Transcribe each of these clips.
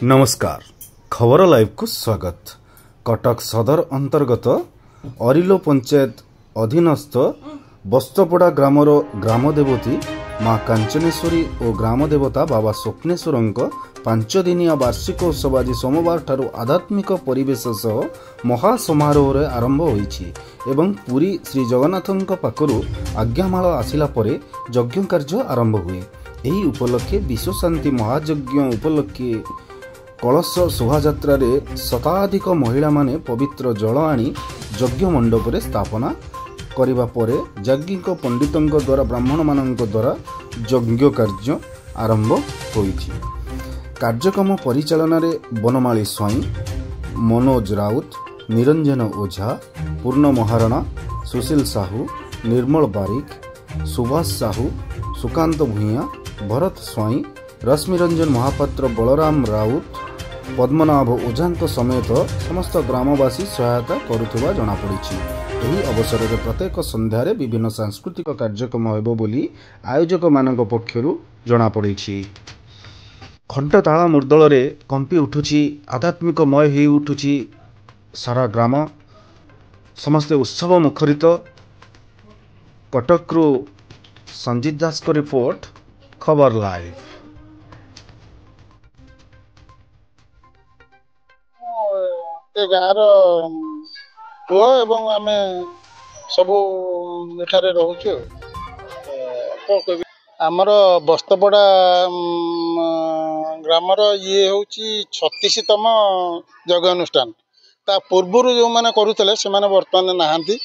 नमस्कार खबर लाइव को स्वागत। कटक सदर अंतर्गत अरिलो पंचायत अधीनस्थ बस्तपड़ा ग्रामर ग्रामदेवती माँ कांचनेश्वरी और ग्रामदेवता बाबा स्वप्नेश्वर 5 दिनिया वार्षिक उत्सव आज सोमवार ठारू आध्यात्मिक परिवेश सह महासमारोह आरंभ होईछि एवं पुरी श्री जगन्नाथ पाखरु आज्ञामाल आसिला परे यज्ञ कार्य आरंभ हुए। एही उपलक्षे विश्व शांति महायज्ञ उपलक्षे कलश शोभायात्रा शताधिक महिला माने पवित्र जल आनी यज्ञ मंडप रे स्थापना करिबा परे याज्ञिक पंडितों द्वारा ब्राह्मण मानक द्वारा यज्ञ कार्य आरंभ होईछि। कार्यक्रम परिचालन रे बनमाली स्वाई, मनोज राउत, निरंजन ओझा, पूर्ण महाराणा, सुशील साहू, निर्मल बारिक, सुभाष साहू, सुकांत भूया, भरत स्वाई, रश्मिरंजन महापात्र, बलराम राउत, पद्मनाभ ओझांक समेत समस्त ग्रामवासी सहायता करुवा जनापड़ी। यही अवसर में प्रत्येक संध्यार विभिन्न सांस्कृतिक कार्यक्रम हेबो बोली आयोजक मानक पक्षरु जनापड़ी। घंटताल मुर्दल रे कंपी उठुछि, आध्यात्मिकमय हो उठुछि सारा ग्राम, समस्ते उत्सव मुखरित। कटकरू संजीत दास को रिपोर्ट, खबर लाइव। गाँव पुओ एवं आम सबू एठारे रोचु। आमर बस्तपड़ा ग्रामर ये हूँ 36तम यज्ञ अनुष्ठान। ता पूर्वर जो मैंने करुले से बर्तमान नहांती,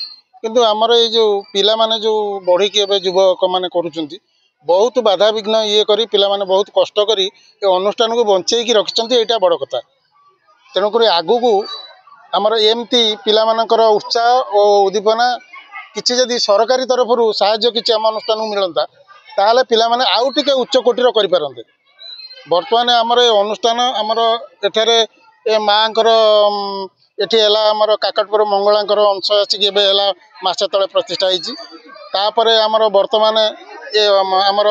किंतु आमर ये जो पिला माने जो बढ़ी के युवक मैंने करुँच बहुत बाधा विघ्न ये करी पिला माने बहुत कष्ट करी ये अनुष्ठान को बंचेकी रखिंट। यहाँ बड़ कथा। तेणुक आगू को आमर एमती पिला मानकर उत्साह और उद्दीपना किसी जदि सरकारी तरफ साहाय्य किसी आम अनुष्ठान को मिलता ताहले पिला माने आउ टिके उच्च कोटीर करि पारंते। वर्तमान आमर अनुष्ठान आमर एठारे ए माँकर एठी हैला आमर काकटपुर मंगलांकर अंश आसिक एला मास तले प्रतिष्ठा होईची। तापरे आमर वर्तमान ए आमर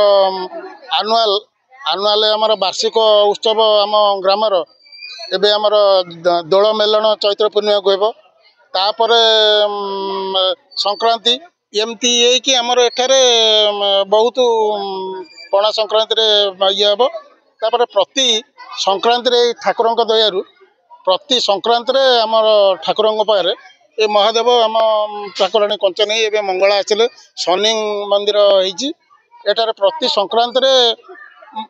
आनुआल आमर वार्षिक उत्सव आम ग्रामर एबे आमर दोल मेलन चैत्र पूर्णिमा को हेबो। तापरे संक्रांति एमती ये कि आमर एठारे बहुत पणा संक्रांति रे ये हेबो। तापरे प्रति संक्रांति रे ठाकुरंक दयारु प्रति संक्रांति रे आमर ठाकुरंक पारे ए महादेव आम ठाकुराणी कंचनी एबे मंगला आसिले शनि मंदिर होईची। एठारे प्रति संक्रांति रे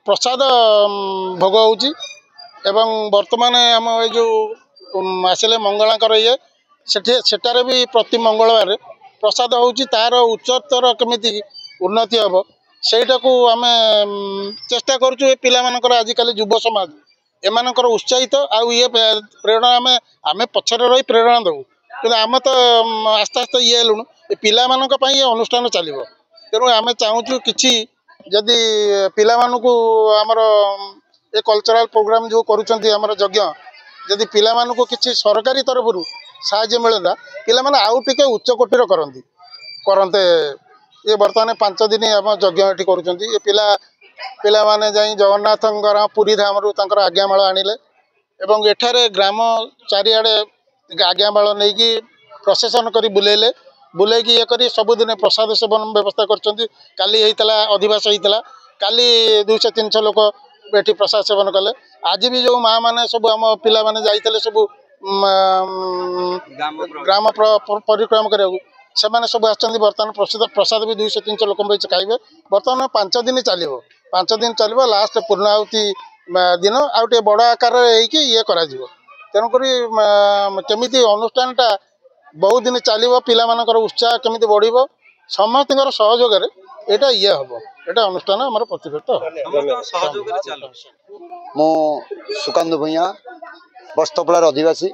प्रसाद भोग होउची एवं वर्तमान आम ये जो आसिले मंगलांकर ये सेठारे भी प्रति मंगलवार प्रसाद होउची। तार उच्चतर केमिति उन्नति हम सेटा को आम चेष्टा करूँ। ये पिला मानकर आजिकल युव समाज एमानकर उत्साहित आउ ये प्रेरणा आम पछरे रही प्रेरणा दऊ कि आम तो आस्ते आस्ते ये लुणु पिला मानक पई ये अनुष्ठान चलिबो। तेणु आम चाहूँ कि जदि पिला मानकु आमर ये कल्चरल प्रोग्राम जो करुँच आमर यज्ञ जदि पिला मानकु किछि सरकारी तरफ साहाय्य मिलता पिला माने आउ टिके उच्च कोटीर करते। ये बर्तमान 5 दिन आम यज्ञ ये करुँच। ये पिला माने जाई जगन्नाथ पुरी धाम रु तांकर आज्ञामाल आनिले एवं एठारे ग्राम चारिआडे आज्ञामाल नहीं कि प्रसेसन करी बुलेले बुलेकी ये करी सबुदिन प्रसाद सेवन व्यवस्था करछंती। काली हेइतला अधिवास हेइतला, काली 200-300 लोक बेठी प्रसाद सेवन कले। आज भी जो माँ माने सब आम पिला माने जाइतले सब ग्राम परिक्रमा करिया से माने सब आछंती। बर्तमान प्रसाद भी 200-300 लोक खाइबे। बर्तमान 5 दिन चलिबो। 5 दिन चलिबो। लास्ट पूर्णाहुति दिन आउ टे बड़ आकार हेइकी ये करा जिवो। तेणु करी केमिति अनुष्ठानटा बहुत दिन चलिबो, पिला मानकर उत्साह केमिति बढ़िबो, समस्तकर सहयोग रे एटा ये हबो। एटा अनुष्ठान हमर प्रतिष्ठित सहयोग रे चालू। मो सुकांत भूया बस्तपड़ार अधिवासी।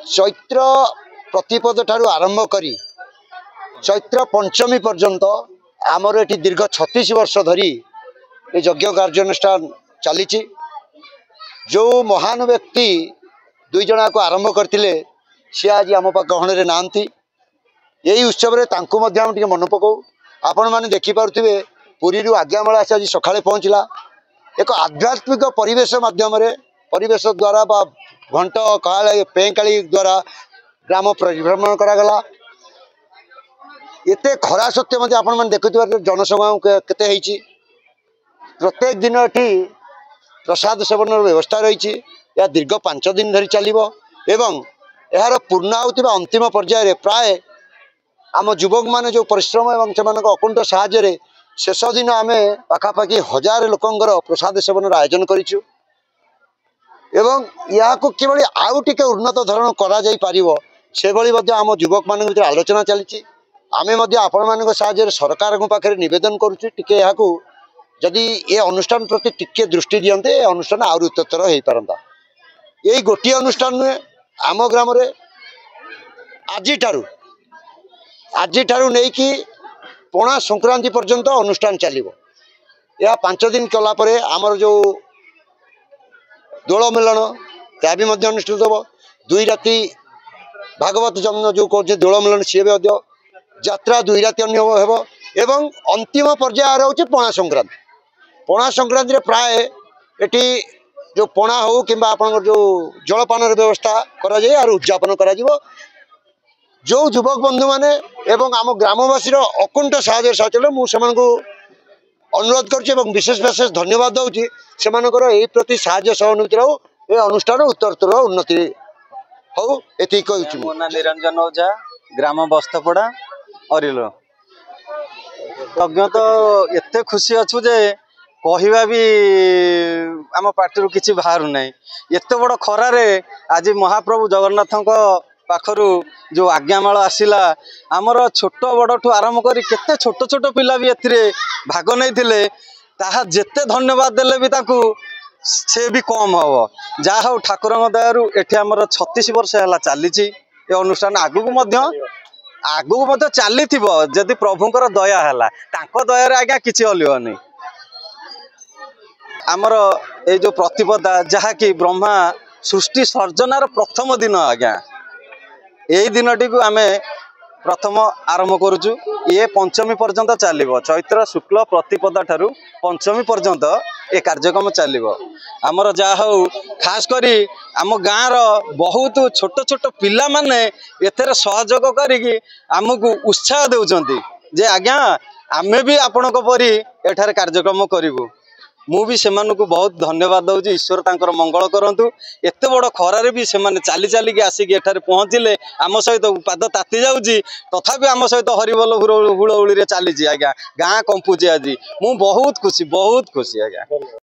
चैत्र प्रतिपद ठारू आरंभ करी चैत्र पंचमी पर्यंत आमर एटी दीर्घ 36 वर्ष धरी ये यज्ञ कार्यानुष्ठान चली। जो महान व्यक्ति 2 जना को आरंभ करते सी आज आम गहण नांती। यही उत्सव मन पकाऊ। आपण मैंने देखिपे पुरी आज्ञामाल आज सका पहुँचला एक आध्यात्मिक परिवेश माध्यम परिवेश द्वारा बा घंट काली पेंकाली द्वारा ग्राम परिभ्रमण करागला। एते खरा सत्य मध्य आपण मन देखुथिबार जनसमागम केते हेची। प्रत्येक दिन एठी प्रसाद सेवन व्यवस्था रही। यह दीर्घ 5 दिन धरी चलिबो एवं यार पूर्णाहुति बा अंतिम पर्याय प्राय आम युवक माने जो परिश्रम एवं से अकुंठ साहाय्य शेष दिन आम पाखापाखि 1000 लोकंर प्रसाद सेवन आयोजन करिछु एवं या किभଳି आउ टिके उन्नत धरण करा जाई पारिबो से भଳି मध्ये आम युवक मान भीतर आलोचना चली। आमे मध्ये आपण मान साहाय्य सरकार पाखे निवेदन करुछु टिके या जदि ये अनुष्ठान प्रति टिके दृष्टि दियंते ए अनुष्ठान आउर उत्तरोत्तर हो पारंता। यही गोटे अनुष्ठान नुहे आम ग्राम आज नहीं कि पणा संक्रांति पर्यंत अनुष्ठान चलिबो। या 5 दिन कला परे आमर जो दोल मिलन ता भी मध्य अनुष्ठित हो। 2 राति भागवत जन्म जो कहे दोल मिलन सी भी यात्रा 2 राति हो एवं अंतिम पर्याय रोचे पणा संक्रांति। पणा संक्रांति रे प्राय एटी जो पणा हो कि जो जलपान व्यवस्था करा जाए और उद्यापन करा जिवो। जो युवक बंधु माने एवं आम ग्रामवासी अकुंठ साहाय्य साचल मुझे अनुरोध कर विशेष विशेष धन्यवाद दूसरी से प्रति साहाय्य सहानुभूति रो ये अनुष्ठान उत्तरोत्तर उन्नति हो। ये मो ना निरंजन ओझा ग्राम बस्तपड़ा अरिलो यज्ञ तो एते खुशी अच्छु जे कहवा भी आम पार्टी किसी बाहर ना एत बड़ खरारे आज महाप्रभु जगन्नाथ पाखरु जो आज्ञामाल आसिला आमर छोट बड़ ठू आरंभ करी केते छोट छोट पिला भी एथिरे भाग नहीं ताहा जेते धन्यवाद देले भी ताकू से भी कम हम। जहा हो ठाकुर दयारू एठी आमर 36 वर्ष है चली ये अनुष्ठान आगू चली जदि प्रभुंकर दया है तांको दया आज्ञा किसी हलिबनी। आमर ये जो प्रतिपदा जहा कि ब्रह्मा सृष्टि सर्जनार प्रथम दिन आज्ञा यही दिनटी को आम प्रथम आरंभ करुचु। ये पंचमी पर्यंत चलो चैत्र शुक्ल प्रतिपदा ठारू पंचमी पर्यंत ये कार्यक्रम चलो। आमर जहा हो खास करी आम गाँव बहुत छोट छोट पिला माने एथेर सहयोग करी आमको उत्साह देउछंती जे आज्ञा आमे भी आपण परी एठार कार्यक्रम करूँ। मु भी से बहुत धन्यवाद दूसरी। ईश्वर तांकर मंगल करंतु। एते बड़ खरारे भी से चली चली के आसिक एठारे पहुँचले आम सहित पाद ताती जाऊँगी तथापि आम सहित हरिबोल हुड़हुड़ी चली आज्ञा गाँ कंपुची आज मु बहुत खुशी आज्ञा।